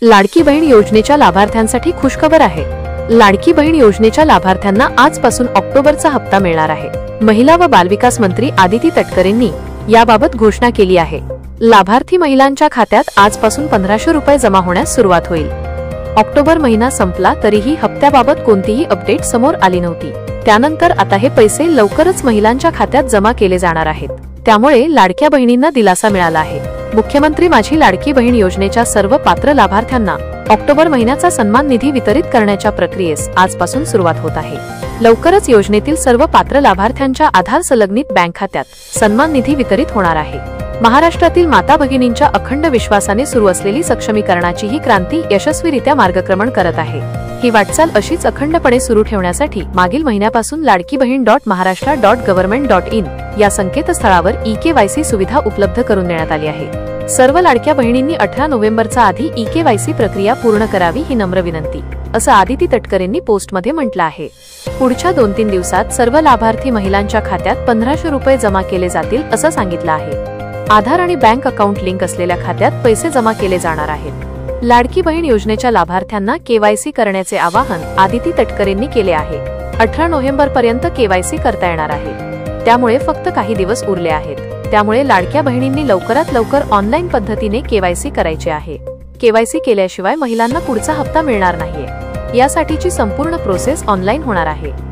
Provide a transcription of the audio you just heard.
लाडकी बहीण योजनेच्या लाभार्थ्यांसाठी खुशखबर आहे। लाडकी बहीण योजनेच्या लाभार्थ्यांना आजपासून ऑक्टोबरचा हप्ता मिळणार आहे। महिला व बालविकास मंत्री आदिती तटकरेंनी याबाबत घोषणा केली आहे। लाभार्थी महिलांच्या खात्यात आजपासून 1500 रुपये जमा होण्यास सुरुवात होईल। ऑक्टोबर महिना संपला तरीही हप्त्याबाबत कोणतीही अपडेट समोर आली नव्हती। त्यानंतर आता हे पैसे लवकरच महिलांच्या खात्यात जमा केले जाणार आहेत। त्यामुळे लाडक्या बहिणींना दिलासा मिळाला आहे। मुख्यमंत्री माझी लाडकी बहीण योजनेच्या सर्व पात्र लाभार्थ्यांना ऑक्टोबर महिन्याचा सन्मान निधी वितरित करण्याच्या प्रक्रियेस आजपासून सुरुवात होत आहे। लवकरच योजनेतील सर्व पात्र लाभार्थ्यांच्या आधार संलग्नित बँक खात्यात सन्मान निधी वितरित होणार आहे। महाराष्ट्रातील माता भगिनींच्या अखंड विश्वासाने सुरू असलेली सक्षमीकरणाची ही क्रांती यशस्वीरित्या मार्गक्रमण करत आहे। ही वाटचाल अशीच अखंडपणे सुरू ठेवण्यासाठी मागील महिन्यापासून ladkibaheen.maharashtra.government.in या संकेतस्थळावर eKYC सुविधा उपलब्ध करून देण्यात आली आहे। सर्व लाडक्या बहिणींनी 18 नोव्हेंबरचा आधी eKYC प्रक्रिया पूर्ण करावी ही नम्र विनंती, असं आदिती तटकरेंनी पोस्टमध्ये म्हटलं आहे। पुढच्या 2-3 दिवसात सर्व लाभार्थी महिलांच्या खात्यात 1500 रुपये जमा केले जातील असं सांगितलं आहे। आधार आणि बँक अकाउंट लिंक असलेल्या खात्यात पैसे जमा केले जाणार आहेत। लाडकी बहीण योजनेच्या लाभार्थ्यांना KYC करण्याचे आवाहन आदिती तटकरेंनी केले आहे। 18 नोव्हेंबर पर्यंत KYC करता येणार आहे। त्यामुळे फक्त काही दिवस उरले आहेत। त्यामुळे लाडक्या बहिणींनी लवकरात लवकर ऑनलाईन पद्धतीने KYC करायचे आहे। KYC केल्याशिवाय महिलांना पुढचा हप्ता मिळणार नाहीये। यासाठीची संपूर्ण प्रोसेस ऑनलाईन होणार आहे।